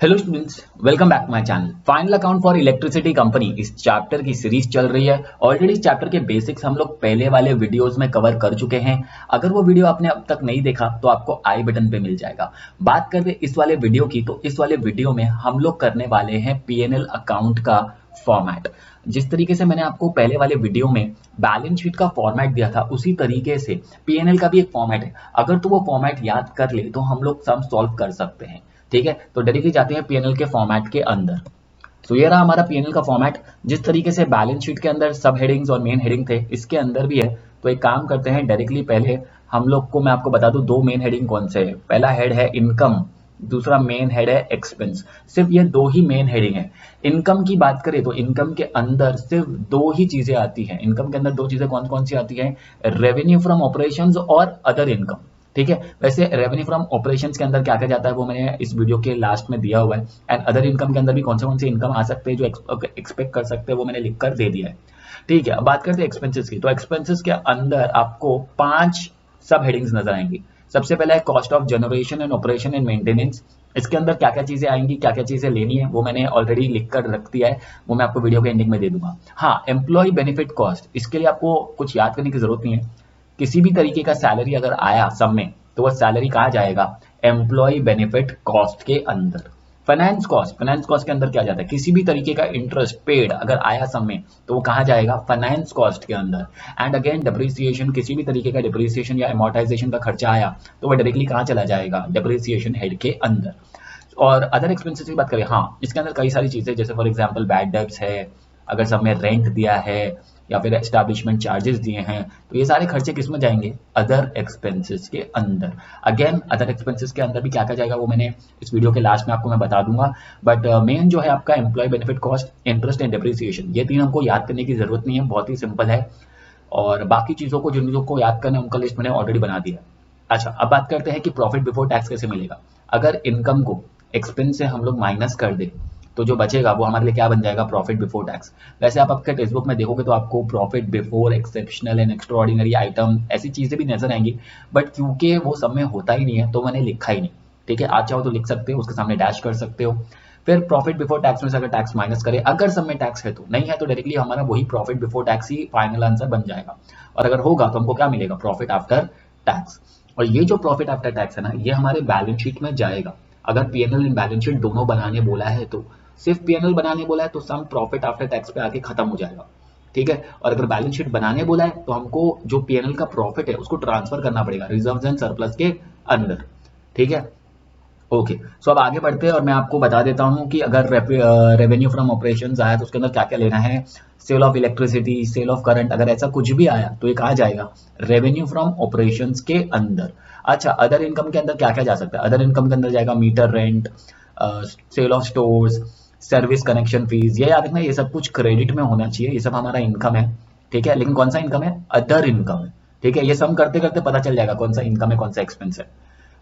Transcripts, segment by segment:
Hello students, welcome back to my channel. Final account for electricity company इस chapter की series चल रही है। ऑलरेडी इस चैप्टर के बेसिक्स हम लोग पहले वाले वीडियोस में कवर कर चुके हैं। अगर वो वीडियो आपने अब तक नहीं देखा तो आपको आई बटन पे मिल जाएगा। बात करते इस वाले वीडियो की, तो इस वाले वीडियो में हम लोग करने वाले हैं पीएनएल अकाउंट का फॉर्मेट। जिस तरीके से मैंने आपको पहले वाले वीडियो में बैलेंस शीट का फॉर्मेट दिया था, उसी तरीके से पीएनएल का भी एक फॉर्मेट है। अगर तो वो फॉर्मेट याद कर ले तो हम लोग सम सॉल्व कर सकते हैं। ठीक है, तो डायरेक्टली जाते हैं पीएनएल के फॉर्मेट के अंदर। तो ये रहा हमारा पीएनएल का फॉर्मेट। जिस तरीके से बैलेंस शीट के अंदर सब हेडिंग्स और मेन हेडिंग थे, इसके अंदर भी है। तो एक काम करते हैं, डायरेक्टली पहले हम लोग को मैं आपको बता दूं दो मेन हेडिंग कौन से है। पहला हेड है इनकम, दूसरा मेन हेड है एक्सपेंस। सिर्फ ये दो ही मेन हेडिंग है। इनकम की बात करें तो इनकम के अंदर सिर्फ दो ही चीजें आती हैं। इनकम के अंदर दो चीजें कौन कौन सी आती हैं? रेवेन्यू फ्रॉम ऑपरेशंस और अदर इनकम। ठीक है, वैसे रेवेन्यू फ्रॉम ऑपरेशंस के अंदर क्या क्या जाता है वो मैंने इस वीडियो के लास्ट में दिया हुआ है। एंड अदर इनकम के अंदर भी कौन से इनकम आ सकते हैं जो एक्सपेक्ट कर सकते हैं वो मैंने लिखकर दे दिया है। ठीक है, अब बात करते हैं एक्सपेंसेस की। तो एक्सपेंसेस के अंदर आपको 5 सब हेडिंग्स नजर आएंगी। सबसे पहला है cost of generation and operation and maintenance. इसके अंदर क्या क्या चीजें आएंगी, क्या क्या चीजें लेनी है, वो मैंने ऑलरेडी लिखकर रख दिया है। वो मैं आपको वीडियो के एंडिंग में दे दूंगा। हाँ, एम्प्लॉय बेनिफिट कॉस्ट, इसके लिए आपको कुछ याद करने की जरूरत नहीं है। किसी भी तरीके का सैलरी अगर आया सब में, तो वह सैलरी कहाँ जाएगा? एम्प्लॉय बेनिफिट कॉस्ट के अंदर। फाइनेंस कॉस्ट, फाइनेंस कॉस्ट के अंदर क्या जाता है? किसी भी तरीके का इंटरेस्ट पेड अगर आया सब में, तो वो कहाँ जाएगा? फाइनेंस कॉस्ट के अंदर। एंड अगेन डिप्रिसिएशन, किसी भी तरीके का डिप्रिसिएशन या अमोर्टाइजेशन का खर्चा आया तो वह डायरेक्टली कहाँ चला जाएगा? डिप्रिसिएशन हेड के अंदर। और अदर एक्सपेंसेस की बात करें, हाँ, इसके अंदर कई सारी चीजें, जैसे फॉर एग्जांपल बैड डेब्ट्स है, अगर सब में रेंट दिया है या फिर एस्टैब्लिशमेंट चार्जेस दिए हैं, तो ये सारे खर्चे किस में जाएंगे? अदर एक्सपेंसेस के अंदर। अगेन अदर एक्सपेंसेस के अंदर भी क्या क्या जाएगा वो मैंने इस वीडियो के लास्ट में आपको मैं बता दूंगा। बट मेन जो है आपका employ benefit cost, interest and depreciation, ये तीन हमको याद करने की जरूरत नहीं है, बहुत ही सिंपल है। और बाकी चीजों को, जिन चीजों को याद करना है उनका लिस्ट मैंने ऑलरेडी बना दिया। अच्छा, अब बात करते हैं कि प्रॉफिट बिफोर टैक्स कैसे मिलेगा। अगर इनकम को एक्सपेंस से हम लोग माइनस कर दे तो जो बचेगा वो हमारे लिए क्या बन जाएगा? Profit before tax. वैसे आप आपके टेक्स्ट बुक में देखोगे तो आपको profit before exceptional and extraordinary item ऐसी चीजें भी नजर आएंगी, बट क्योंकि वो सब में होता ही नहीं है तो मैंने लिखा ही नहीं। ठीक है, आज चाहो तो लिख सकते हो, उसके सामने डैश कर सकते हो। फिर प्रॉफिट बिफोर टैक्स में से अगर टैक्स माइनस करे, अगर सब में टैक्स है तो, नहीं है तो डायरेक्टली हमारा वही प्रॉफिट बिफोर टैक्स ही फाइनल आंसर बन जाएगा। और अगर होगा तो हमको क्या मिलेगा? Profit after tax. और ये जो प्रॉफिट आफ्टर टैक्स है ना, ये हमारे बैलेंस शीट में जाएगा। अगर पीएनएल एंड बैलेंस शीट दोनों बनाने बोला है तो, सिर्फ पीएनएल बनाने बोला है तो सम प्रॉफिट आफ्टर टैक्स पे आके खत्म हो जाएगा। ठीक है, और अगर बैलेंस शीट बनाने बोला है तो हमको जो पीएनएल का प्रॉफिट है उसको ट्रांसफर करना पड़ेगा रिजर्व्स एंड सरप्लस के अंदर। ठीक है, ओके। सो अब आगे बढ़ते हैं और मैं आपको बता देता हूं कि अगर रेवेन्यू फ्रॉम ऑपरेशंस आया तो उसके अंदर क्या क्या लेना है। Sale of electricity, sale of current, अगर ऐसा कुछ भी आया तो ये कहाँ जाएगा? रेवेन्यू फ्रॉम ऑपरेशंस के अंदर। अच्छा, अदर इनकम के अंदर क्या क्या जा सकता है? अदर इनकम के अंदर जाएगा meter rent, sale of stores, service connection fees. ये याद रखना, ये सब कुछ क्रेडिट में होना चाहिए, ये सब हमारा इनकम है। ठीक है, लेकिन कौन सा इनकम है? अदर इनकम है। ठीक है, ये सम करते करते पता चल जाएगा कौन सा इनकम है, कौन सा एक्सपेंस है।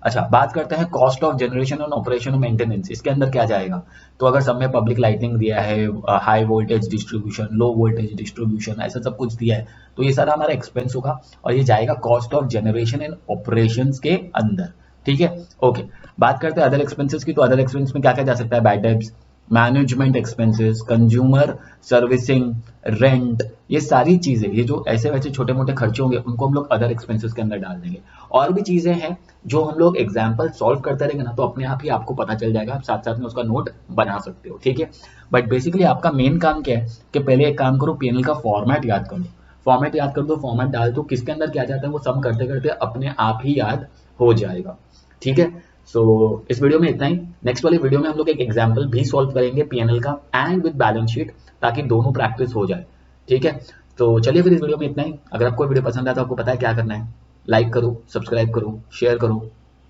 अच्छा, बात करते हैं कॉस्ट ऑफ जनरेशन और ऑपरेशन और मेंटेनेंस। इसके अंदर क्या जाएगा? तो अगर सब में पब्लिक लाइटिंग दिया है, high voltage distribution, low voltage distribution, ऐसा सब कुछ दिया है, तो ये सारा हमारा एक्सपेंस होगा और ये जाएगा cost of generation and operations के अंदर। ठीक है, ओके। बात करते हैं अदर एक्सपेंसेस की। तो अदर एक्सपेंस में क्या क्या जा सकता है? Bad debts, management expenses, consumer servicing, rent, ये सारी चीजें, ये जो ऐसे वैसे छोटे मोटे खर्चे होंगे उनको हम लोग अदर एक्सपेंसेस के अंदर डाल देंगे। और भी चीजें हैं जो हम लोग एग्जाम्पल सॉल्व करते रहेंगे ना, तो अपने आप ही आपको पता चल जाएगा, आप साथ साथ में उसका नोट बना सकते हो। ठीक है, बट बेसिकली आपका मेन काम क्या है कि पहले एक काम करो, पीएनएल का फॉर्मेट याद कर लो। फॉर्मेट याद कर दो, फॉर्मेट डाल दो, किसके अंदर क्या जाता है वो सम करते करते अपने आप ही याद हो जाएगा। ठीक है, सो इस वीडियो में इतना ही। नेक्स्ट वाली वीडियो में हम लोग एक एग्जाम्पल भी सॉल्व करेंगे पीएनएल का एंड विद बैलेंस शीट, ताकि दोनों प्रैक्टिस हो जाए। ठीक है, तो चलिए फिर इस वीडियो में इतना ही। अगर आपको वीडियो पसंद आया तो आपको पता है क्या करना है, लाइक करो, सब्सक्राइब करो, शेयर करो।